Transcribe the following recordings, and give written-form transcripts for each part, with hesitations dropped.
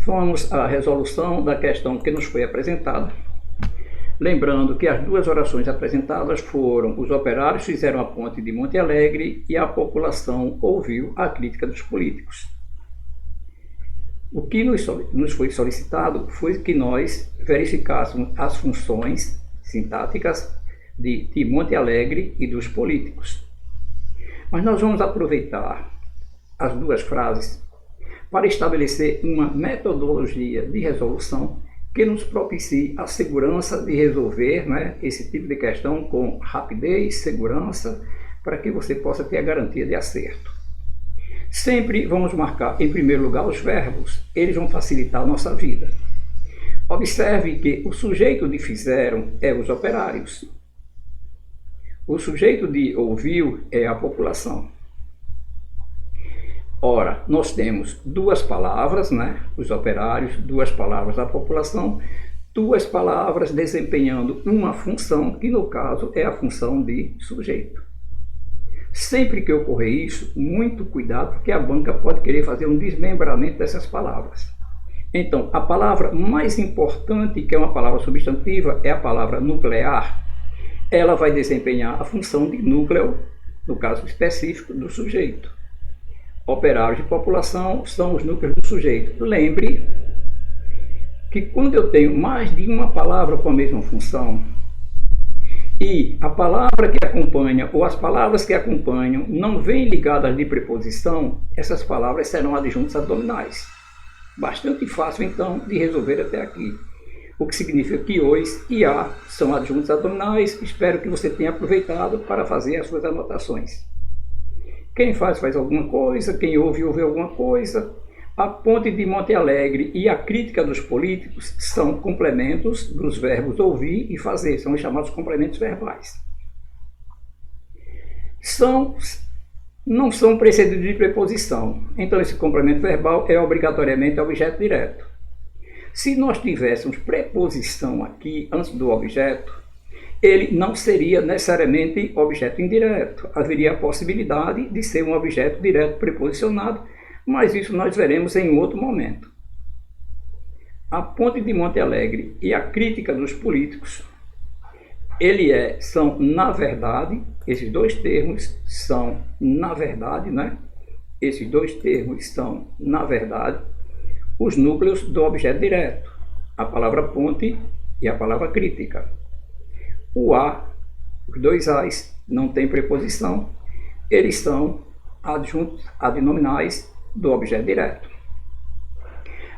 Vamos à resolução da questão que nos foi apresentada. Lembrando que as duas orações apresentadas foram: os operários fizeram a ponte de Monte Alegre e a população ouviu a crítica dos políticos. O que nos foi solicitado foi que nós verificássemos as funções sintáticas de Monte Alegre e dos políticos. Mas nós vamos aproveitar as duas frases para estabelecer uma metodologia de resolução que nos propicie a segurança de resolver, esse tipo de questão com rapidez, segurança, para que você possa ter a garantia de acerto. Sempre vamos marcar, em primeiro lugar, os verbos. Eles vão facilitar a nossa vida. Observe que o sujeito de fizeram é os operários. O sujeito de ouviu é a população. Ora, nós temos duas palavras, os operários, duas palavras a população, duas palavras desempenhando uma função, que no caso é a função de sujeito. Sempre que ocorrer isso, muito cuidado, porque a banca pode querer fazer um desmembramento dessas palavras. Então, a palavra mais importante, que é uma palavra substantiva, é a palavra nuclear. Ela vai desempenhar a função de núcleo, no caso específico, do sujeito. Operários e população são os núcleos do sujeito. Lembre que quando eu tenho mais de uma palavra com a mesma função e a palavra que acompanha ou as palavras que acompanham não vêm ligadas de preposição, essas palavras serão adjuntos adnominais. Bastante fácil, então, de resolver até aqui. O que significa que os e a são adjuntos adnominais. Espero que você tenha aproveitado para fazer as suas anotações. Quem faz alguma coisa, quem ouve alguma coisa. A ponte de Monte Alegre e a crítica dos políticos são complementos dos verbos ouvir e fazer, são os chamados complementos verbais. Não são precedidos de preposição, então esse complemento verbal é obrigatoriamente objeto direto. Se nós tivéssemos preposição aqui antes do objeto, ele não seria necessariamente objeto indireto. Haveria a possibilidade de ser um objeto direto preposicionado, mas isso nós veremos em outro momento. A ponte de Monte Alegre e a crítica dos políticos, são, na verdade, esses dois termos são, na verdade, Esses dois termos são, na verdade, os núcleos do objeto direto, a palavra ponte e a palavra crítica. O a, os dois as, não tem preposição, eles são adjuntos adnominais do objeto direto.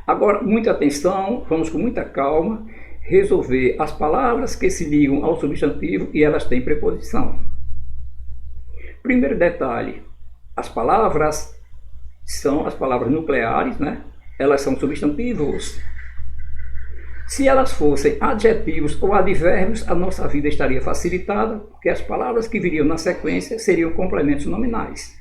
Agora, muita atenção, vamos com muita calma resolver as palavras que se ligam ao substantivo e elas têm preposição. Primeiro detalhe, as palavras são as palavras nucleares, Elas são substantivos. Se elas fossem adjetivos ou advérbios, a nossa vida estaria facilitada, porque as palavras que viriam na sequência seriam complementos nominais.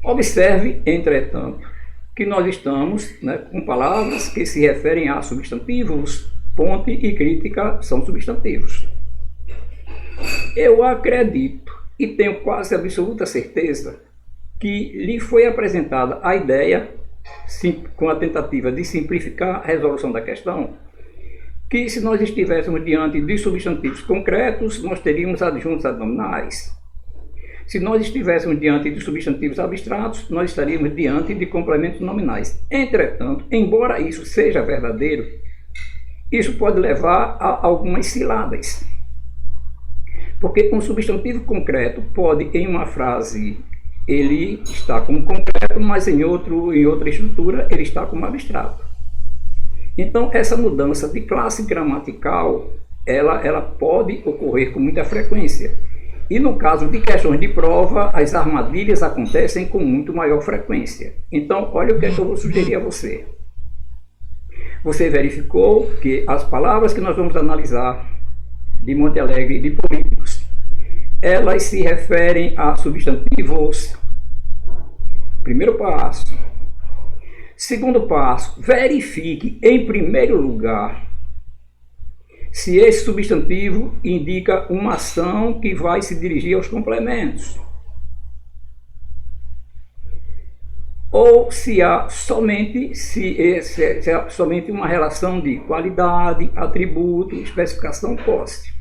Observe, entretanto, que nós estamos com palavras que se referem a substantivos. Ponte e crítica são substantivos. Eu acredito e tenho quase absoluta certeza que lhe foi apresentada a ideia, com a tentativa de simplificar a resolução da questão, que se nós estivéssemos diante de substantivos concretos, nós teríamos adjuntos adnominais. Se nós estivéssemos diante de substantivos abstratos, nós estaríamos diante de complementos nominais. Entretanto, embora isso seja verdadeiro, isso pode levar a algumas ciladas. Porque um substantivo concreto pode, em uma frase, ele está como concreto, mas em outra estrutura ele está como abstrato. Então, essa mudança de classe gramatical, ela pode ocorrer com muita frequência. E no caso de questões de prova, as armadilhas acontecem com muito maior frequência. Então, olha o que eu vou sugerir a você. Você verificou que as palavras que nós vamos analisar de Monte Alegre e de políticos, elas se referem a substantivos. Primeiro passo. Segundo passo, verifique em primeiro lugar se esse substantivo indica uma ação que vai se dirigir aos complementos. ou se há somente, se há somente uma relação de qualidade, atributo, especificação, posse.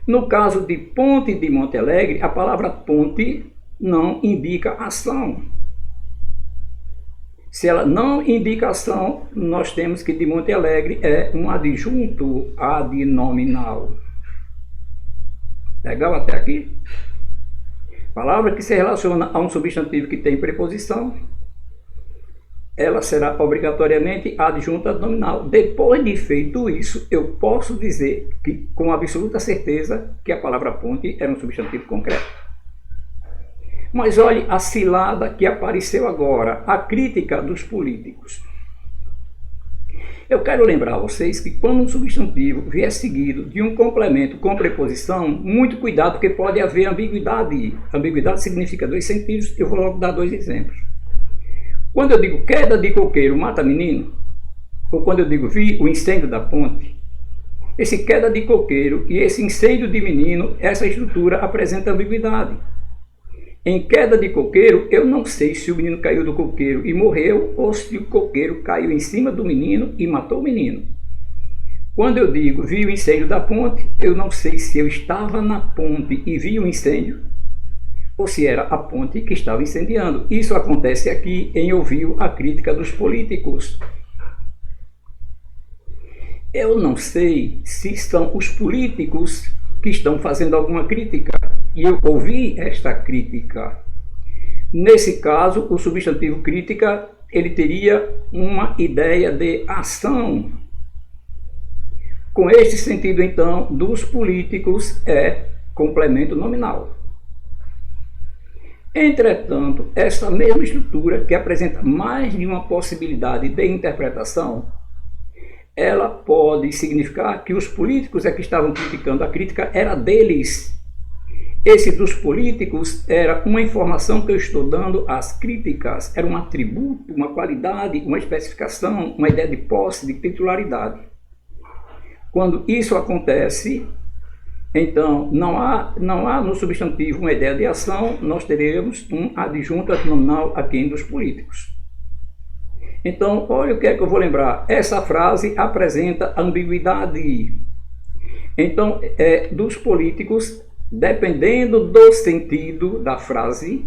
No caso de Ponte de Monte Alegre, a palavra ponte não indica ação. Se ela não indica ação, nós temos que de Monte Alegre é um adjunto adnominal. Legal até aqui? Palavra que se relaciona a um substantivo que tem preposição, ela será obrigatoriamente adjunta adnominal. Depois de feito isso, eu posso dizer que, com absoluta certeza, que a palavra ponte era um substantivo concreto. Mas olhe a cilada que apareceu agora, a crítica dos políticos. Eu quero lembrar a vocês que quando um substantivo vier seguido de um complemento com preposição, muito cuidado, porque pode haver ambiguidade. Ambiguidade significa dois sentidos, eu vou logo dar dois exemplos. Quando eu digo queda de coqueiro mata menino, ou quando eu digo vi o incêndio da ponte, esse queda de coqueiro e esse incêndio de menino, essa estrutura apresenta ambiguidade. Em queda de coqueiro, eu não sei se o menino caiu do coqueiro e morreu ou se o coqueiro caiu em cima do menino e matou o menino. Quando eu digo vi o incêndio da ponte, eu não sei se eu estava na ponte e vi o incêndio ou se era a ponte que estava incendiando. Isso acontece aqui em Ouviu a Crítica dos Políticos. Eu não sei se são os políticos que estão fazendo alguma crítica. E eu ouvi esta crítica. Nesse caso, o substantivo crítica, ele teria uma ideia de ação. Com este sentido, então, dos políticos é complemento nominal. Entretanto, essa mesma estrutura, que apresenta mais de uma possibilidade de interpretação, ela pode significar que os políticos é que estavam criticando, a crítica era deles. Esse dos políticos era uma informação que eu estou dando às críticas, era um atributo, uma qualidade, uma especificação, uma ideia de posse, de titularidade. Quando isso acontece, então não há no substantivo uma ideia de ação, nós teremos um adjunto adnominal aqui dos políticos. Então, olha o que é que eu vou lembrar. Essa frase apresenta ambiguidade. Então, dos políticos, dependendo do sentido da frase,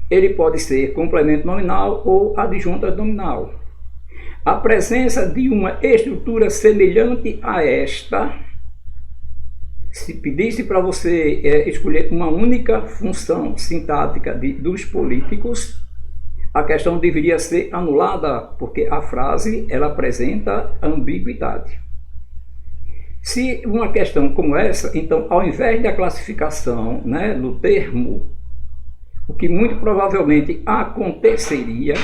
ele pode ser complemento nominal ou adjunto adnominal. A presença de uma estrutura semelhante a esta, se pedisse para você escolher uma única função sintática dos políticos, a questão deveria ser anulada, porque a frase ela apresenta ambiguidade. Se uma questão como essa, então, ao invés da classificação do termo, o que muito provavelmente aconteceria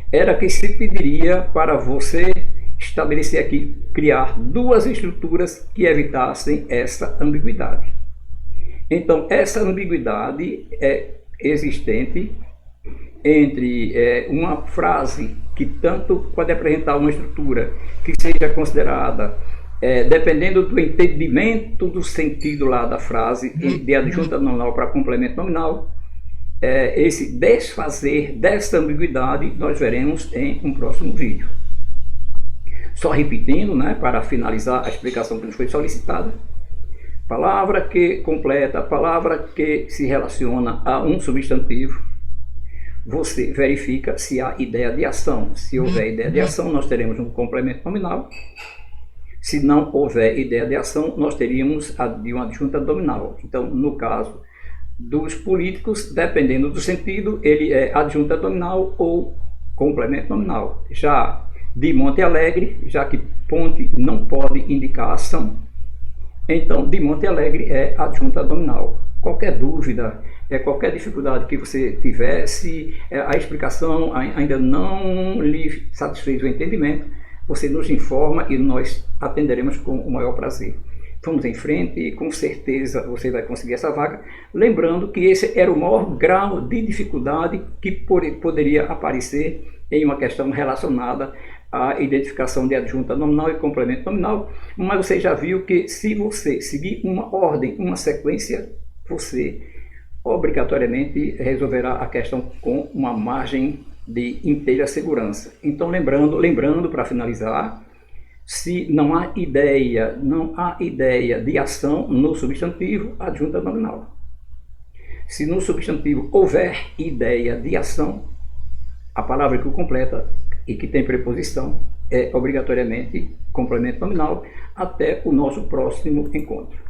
era que se pediria para você estabelecer aqui, criar duas estruturas que evitassem essa ambiguidade. Então, essa ambiguidade é existente entre uma frase que tanto pode apresentar uma estrutura que seja considerada dependendo do entendimento do sentido lá da frase, de adjunto nominal para complemento nominal, esse desfazer dessa ambiguidade nós veremos em um próximo vídeo. Só repetindo, para finalizar a explicação que nos foi solicitada, palavra que completa, palavra que se relaciona a um substantivo, você verifica se há ideia de ação. Se houver ideia de ação, nós teremos um complemento nominal. Se não houver ideia de ação, nós teríamos de uma adjunta nominal. Então, no caso dos políticos, dependendo do sentido, ele é adjunta nominal ou complemento nominal. Já de Monte Alegre, já que ponte não pode indicar ação, então de Monte Alegre é adjunta nominal. Qualquer dúvida, qualquer dificuldade que você tivesse, a explicação ainda não lhe satisfez o entendimento, você nos informa e nós atenderemos com o maior prazer. Vamos em frente e com certeza você vai conseguir essa vaga. Lembrando que esse era o maior grau de dificuldade que poderia aparecer em uma questão relacionada à identificação de adjunta nominal e complemento nominal, mas você já viu que se você seguir uma ordem, uma sequência, você obrigatoriamente resolverá a questão com uma margem de inteira segurança. Então, lembrando para finalizar, se não há ideia de ação no substantivo, adjunta nominal. Se no substantivo houver ideia de ação, a palavra que o completa e que tem preposição é obrigatoriamente complemento nominal. Até o nosso próximo encontro.